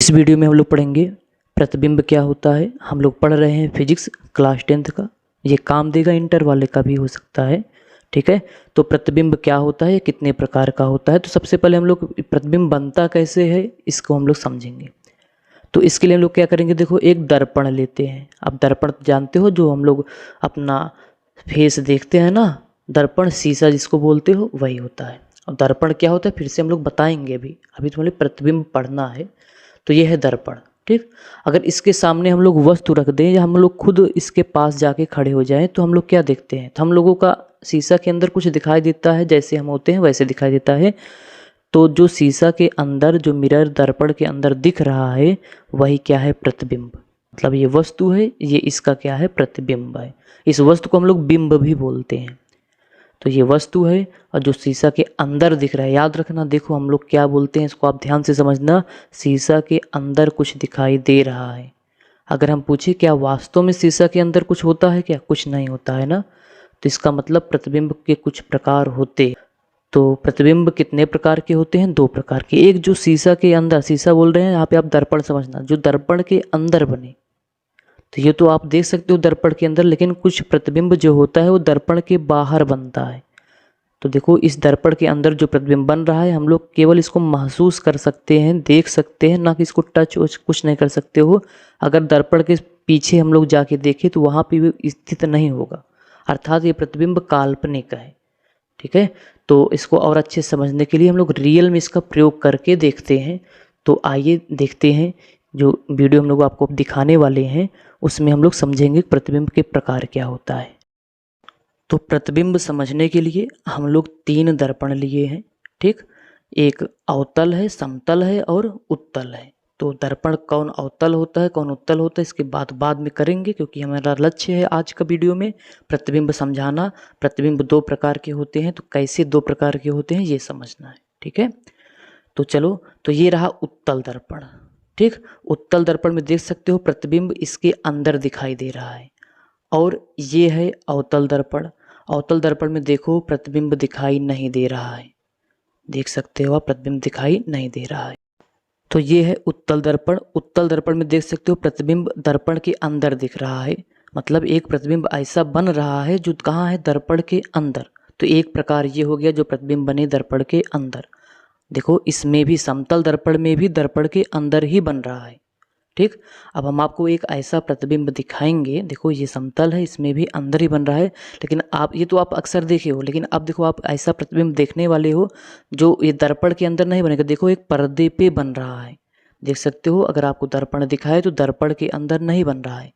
इस वीडियो में हम लोग पढ़ेंगे प्रतिबिंब क्या होता है। हम लोग पढ़ रहे हैं फिजिक्स क्लास 10th का। ये काम देगा इंटर वाले का भी हो सकता है, ठीक है। तो प्रतिबिंब क्या होता है, कितने प्रकार का होता है। तो सबसे पहले हम लोग प्रतिबिंब बनता कैसे है इसको हम लोग समझेंगे। तो इसके लिए हम लोग क्या करेंगे, देखो एक दर्पण लेते हैं। अब दर्पण जानते हो, जो हम लोग अपना फेस देखते हैं ना, दर्पण शीशा जिसको बोलते हो वही होता है। और दर्पण क्या होता है फिर से हम लोग बताएंगे। अभी तुम्हें प्रतिबिंब पढ़ना है। तो ये है दर्पण, ठीक। अगर इसके सामने हम लोग वस्तु रख दें या हम लोग खुद इसके पास जाके खड़े हो जाएं तो हम लोग क्या देखते हैं, तो हम लोगों का शीशा के अंदर कुछ दिखाई देता है, जैसे हम होते हैं वैसे दिखाई देता है। तो जो शीशा के अंदर, जो मिरर दर्पण के अंदर दिख रहा है वही क्या है, प्रतिबिंब। मतलब ये वस्तु है, ये इसका क्या है, प्रतिबिंब है। इस वस्तु को हम लोग बिंब भी बोलते हैं। तो ये वस्तु है और जो शीशा के अंदर दिख रहा है, याद रखना। देखो हम लोग क्या बोलते हैं, इसको आप ध्यान से समझना। शीशा के अंदर कुछ दिखाई दे रहा है। अगर हम पूछे क्या वास्तव में शीशा के अंदर कुछ होता है, क्या कुछ नहीं होता है ना। तो इसका मतलब प्रतिबिंब के कुछ प्रकार होते। तो प्रतिबिंब कितने प्रकार के होते हैं, 2 प्रकार के। एक जो शीशा के अंदर, शीशा बोल रहे हैं यहाँ पे आप दर्पण समझना, जो दर्पण के अंदर बने। तो ये तो आप देख सकते हो दर्पण के अंदर, लेकिन कुछ प्रतिबिंब जो होता है वो दर्पण के बाहर बनता है। तो देखो इस दर्पण के अंदर जो प्रतिबिंब बन रहा है, हम लोग केवल इसको महसूस कर सकते हैं, देख सकते हैं, ना कि इसको टच कुछ नहीं कर सकते हो। अगर दर्पण के पीछे हम लोग जाके देखें तो वहाँ पे भी स्थित नहीं होगा, अर्थात ये प्रतिबिंब काल्पनिक है, ठीक है। तो इसको और अच्छे समझने के लिए हम लोग रियल में इसका प्रयोग करके देखते हैं। तो आइए देखते हैं, जो वीडियो हम लोग आपको दिखाने वाले हैं उसमें हम लोग समझेंगे प्रतिबिंब के प्रकार क्या होता है। तो प्रतिबिंब समझने के लिए हम लोग 3 दर्पण लिए हैं, ठीक। एक अवतल है, समतल है और उत्तल है। तो दर्पण कौन अवतल होता है, कौन उत्तल होता है, इसके बाद में करेंगे, क्योंकि हमारा लक्ष्य है आज का वीडियो में प्रतिबिंब समझाना। प्रतिबिंब 2 प्रकार के होते हैं, तो कैसे 2 प्रकार के होते हैं ये समझना है, ठीक है। तो चलो, तो ये रहा उत्तल दर्पण, ठीक। उत्तल दर्पण में देख सकते हो प्रतिबिंब इसके अंदर दिखाई दे रहा है। और ये है अवतल दर्पण। अवतल दर्पण में देखो प्रतिबिंब दिखाई नहीं दे रहा है, देख सकते हो आप, प्रतिबिंब दिखाई नहीं दे रहा है। तो ये है उत्तल दर्पण। उत्तल दर्पण में देख सकते हो प्रतिबिंब दर्पण के अंदर दिख रहा है। मतलब एक प्रतिबिंब ऐसा बन रहा है जो कहाँ है, दर्पण के अंदर। तो एक प्रकार ये हो गया जो प्रतिबिंब बने दर्पण के अंदर। देखो इसमें भी, समतल दर्पण में भी दर्पण के अंदर ही बन रहा है, ठीक। अब हम आपको एक ऐसा प्रतिबिंब दिखाएंगे, देखो ये समतल है, इसमें भी अंदर ही बन रहा है। लेकिन आप, ये तो आप अक्सर देखे हो, लेकिन अब देखो आप ऐसा प्रतिबिंब देखने वाले हो जो ये दर्पण के अंदर नहीं बनेगा। देखो एक पर्दे पे बन रहा है, देख सकते हो। अगर आपको दर्पण दिखाए तो दर्पण के अंदर नहीं बन रहा है।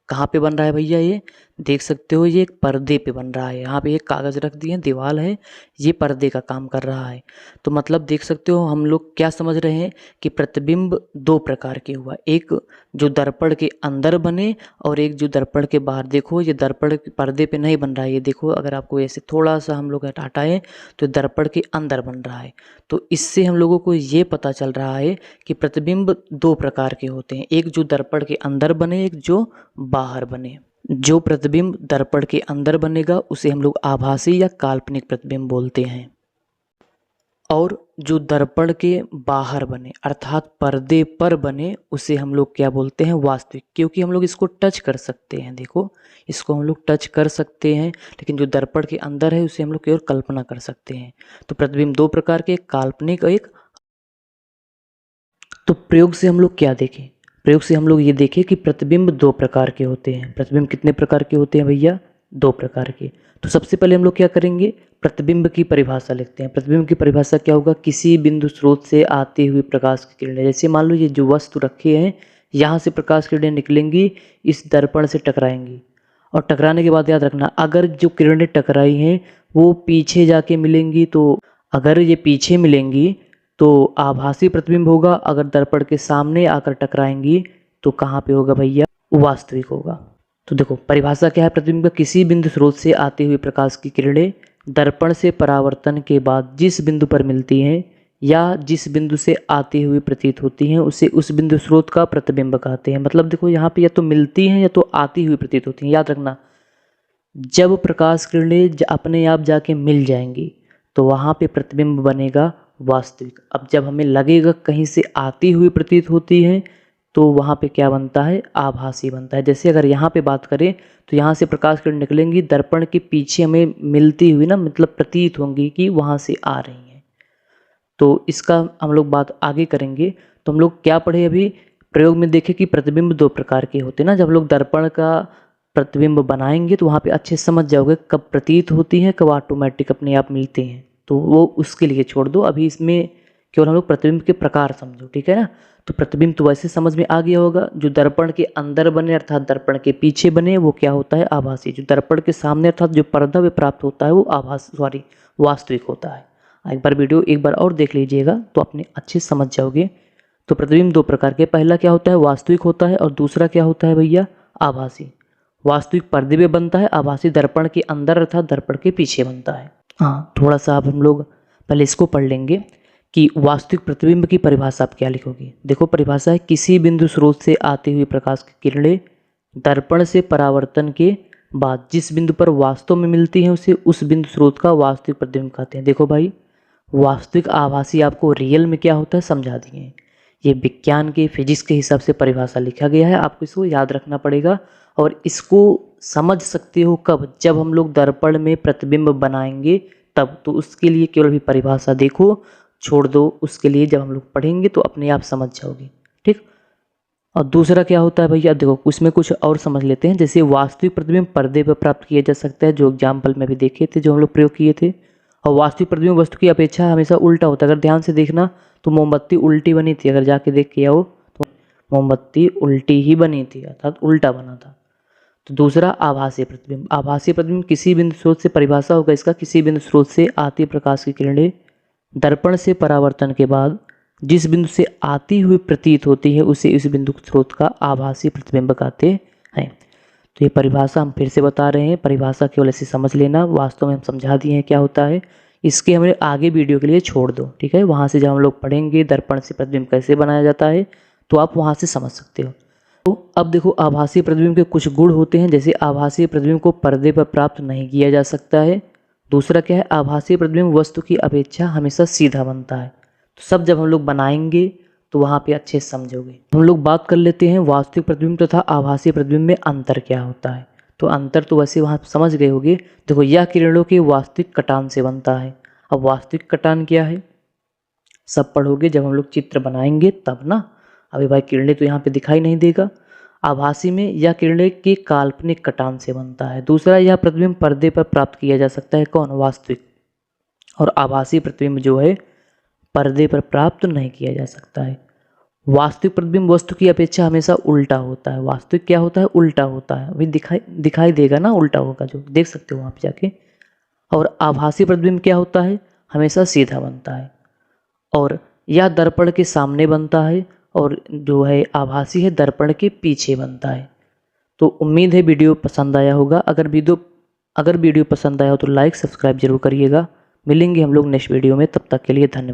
कहाँ पे बन रहा है भैया, ये देख सकते हो, ये एक पर्दे पे बन रहा है। यहाँ पे एक कागज़ रख दिए, दीवार है, ये पर्दे का काम कर रहा है। तो मतलब देख सकते हो हम लोग क्या समझ रहे हैं कि प्रतिबिंब 2 प्रकार के हुआ। एक जो दर्पण के अंदर बने और एक जो दर्पण के बाहर। देखो ये दर्पण के पर्दे पे नहीं बन रहा है, ये देखो अगर आपको ऐसे थोड़ा सा हम लोग हटाएं तो दर्पण के अंदर बन रहा है। तो इससे हम लोगों को ये पता चल रहा है कि प्रतिबिंब 2 प्रकार के होते हैं, एक जो दर्पण के अंदर बने, एक जो बाहर बने। जो प्रतिबिंब दर्पण के अंदर बनेगा उसे हम लोग आभासी या काल्पनिक प्रतिबिंब बोलते हैं। और जो दर्पण के बाहर बने, अर्थात पर्दे पर बने, उसे हम लोग क्या बोलते हैं, वास्तविक। क्योंकि हम लोग इसको टच कर सकते हैं, देखो इसको हम लोग टच कर सकते हैं। लेकिन जो दर्पण के अंदर है उसे हम लोग केवल कल्पना कर सकते हैं। तो प्रतिबिंब 2 प्रकार के, एक काल्पनिक और एक। तो प्रयोग से हम लोग क्या देखें, प्रयोग से हम लोग ये देखें कि प्रतिबिंब 2 प्रकार के होते हैं। प्रतिबिंब कितने प्रकार के होते हैं भैया, 2 प्रकार के। तो सबसे पहले हम लोग क्या करेंगे, प्रतिबिंब की परिभाषा लिखते हैं। प्रतिबिंब की परिभाषा क्या होगा, किसी बिंदु स्रोत से आते हुए प्रकाश की किरणें। जैसे मान लो ये जो वस्तु रखे हैं, यहाँ से प्रकाश किरणें निकलेंगी, इस दर्पण से टकराएंगी। और टकराने के बाद याद रखना, अगर जो किरणें टकराई हैं वो पीछे जाके मिलेंगी, तो अगर ये पीछे मिलेंगी तो आभासी प्रतिबिंब होगा। अगर दर्पण के सामने आकर टकराएंगी तो कहाँ पे होगा भैया, वास्तविक होगा। तो देखो परिभाषा क्या है प्रतिबिंब का, किसी बिंदु स्रोत से आते हुए प्रकाश की किरणें दर्पण से परावर्तन के बाद जिस बिंदु पर मिलती हैं या जिस बिंदु से आती हुई प्रतीत होती हैं उसे उस बिंदु स्रोत का प्रतिबिंब कहते हैं। मतलब देखो यहाँ पे या तो मिलती हैं या तो आती हुई प्रतीत होती हैं। याद रखना, जब प्रकाश किरणें अपने आप जाके मिल जाएंगी तो वहाँ पे प्रतिबिंब बनेगा वास्तविक। अब जब हमें लगेगा कहीं से आती हुई प्रतीत होती है तो वहाँ पे क्या बनता है, आभासी बनता है। जैसे अगर यहाँ पे बात करें तो यहाँ से प्रकाश किरण निकलेंगी, दर्पण के पीछे हमें मिलती हुई ना, मतलब प्रतीत होंगी कि वहाँ से आ रही हैं। तो इसका हम लोग बात आगे करेंगे। तो हम लोग क्या पढ़े अभी, प्रयोग में देखें कि प्रतिबिंब दो प्रकार के होते हैं ना। जब लोग दर्पण का प्रतिबिंब बनाएंगे तो वहाँ पे अच्छे समझ जाओगे कब प्रतीत होती हैं, कब ऑटोमेटिक अपने आप मिलते हैं। तो वो उसके लिए छोड़ दो, अभी इसमें केवल हम लोग प्रतिबिंब के प्रकार समझो, ठीक है ना। तो प्रतिबिंब तो वैसे समझ में आ गया होगा, जो दर्पण के अंदर बने अर्थात दर्पण के पीछे बने वो क्या होता है, आभासी। जो दर्पण के सामने अर्थात जो पर्दा में प्राप्त होता है वो वास्तविक होता है। एक बार वीडियो एक बार और देख लीजिएगा तो अपने अच्छे समझ जाओगे। तो प्रतिबिंब दो प्रकार के, पहला क्या होता है, वास्तविक होता है, और दूसरा क्या होता है भैया, आभासी। वास्तविक पर्दे में बनता है, आभासी दर्पण के अंदर अर्थात दर्पण के पीछे बनता है। हाँ, थोड़ा सा अब हम लोग पहले इसको पढ़ लेंगे कि वास्तविक प्रतिबिंब की परिभाषा आप क्या लिखोगे। देखो परिभाषा है, किसी बिंदु स्रोत से आती हुई प्रकाश की किरणें दर्पण से परावर्तन के बाद जिस बिंदु पर वास्तव में मिलती हैं उसे उस बिंदु स्रोत का वास्तविक प्रतिबिंब कहते हैं। देखो भाई, वास्तविक आभासी आपको रियल में क्या होता है समझा दिए हैं। ये विज्ञान के फिजिक्स के हिसाब से परिभाषा लिखा गया है, आपको इसको याद रखना पड़ेगा। और इसको समझ सकते हो कब, जब हम लोग दर्पण में प्रतिबिंब बनाएंगे तब। तो उसके लिए केवल भी परिभाषा देखो, छोड़ दो उसके लिए जब हम लोग पढ़ेंगे तो अपने आप समझ जाओगे, ठीक। और दूसरा क्या होता है भैया, देखो उसमें कुछ और समझ लेते हैं। जैसे वास्तविक प्रतिबिंब पर्दे पर प्राप्त किया जा सकता है, जो एग्जाम्पल में भी देखे थे, जो हम लोग प्रयोग किए थे। और वास्तविक प्रतिबिंब वस्तु की अपेक्षा हमेशा उल्टा होता है। अगर ध्यान से देखना तो मोमबत्ती उल्टी बनी थी, अगर जाके देख के आओ तो मोमबत्ती उल्टी ही बनी थी अर्थात उल्टा बना था। तो दूसरा आभासी प्रतिबिंब, आभासी प्रतिबिंब किसी बिंदु स्रोत से, परिभाषा होगा इसका, किसी बिंदु स्रोत से आती प्रकाश की किरणें दर्पण से परावर्तन के बाद जिस बिंदु से आती हुई प्रतीत होती है उसे इस बिंदु स्रोत का आभासी प्रतिबिंब कहते हैं। तो ये परिभाषा हम फिर से बता रहे हैं, परिभाषा केवल ऐसे समझ लेना, वास्तव में हम समझा दिए हैं क्या होता है। इसके हमें आगे वीडियो के लिए छोड़ दो, ठीक है। वहाँ से जब हम लोग पढ़ेंगे दर्पण से प्रतिबिंब कैसे बनाया जाता है तो आप वहाँ से समझ सकते हो। तो अब देखो, आभासी प्रतिबिंब के कुछ गुण होते हैं। जैसे आभासी प्रतिबिंब को पर्दे पर प्राप्त नहीं किया जा सकता है। दूसरा क्या है, आभासी प्रतिबिंब वस्तु की अपेक्षा हमेशा सीधा बनता है। तो सब जब हम लोग बनाएंगे तो वहाँ पे अच्छे से समझोगे। हम लोग बात कर लेते हैं वास्तविक प्रतिबिंब तथा आभासी प्रतिबिंब में अंतर क्या होता है। तो अंतर तो वैसे वहाँ समझ गए होंगे। देखो, यह किरणों के वास्तविक कटान से बनता है। अब वास्तविक कटान क्या है सब पढ़ोगे जब हम लोग चित्र बनाएंगे तब ना। अभी भाई किरणें तो यहाँ पे दिखाई नहीं देगा। आभासी में यह किरणें के काल्पनिक कटान से बनता है। दूसरा, यह प्रतिबिंब पर्दे पर प्राप्त किया जा सकता है, कौन, वास्तविक। और आभासी प्रतिबिंब जो है पर्दे पर प्राप्त नहीं किया जा सकता है। वास्तविक प्रतिबिंब वस्तु की अपेक्षा हमेशा उल्टा होता है। वास्तविक क्या होता है, उल्टा होता है। अभी दिखाई देगा ना, उल्टा होगा, जो देख सकते हो वहाँ पे जाके। और आभासी प्रतिबिंब क्या होता है, हमेशा सीधा बनता है। और यह दर्पण के सामने बनता है, और जो है आभासी है दर्पण के पीछे बनता है। तो उम्मीद है वीडियो पसंद आया होगा। अगर वीडियो पसंद आया हो तो लाइक सब्सक्राइब जरूर करिएगा। मिलेंगे हम लोग नेक्स्ट वीडियो में, तब तक के लिए धन्यवाद।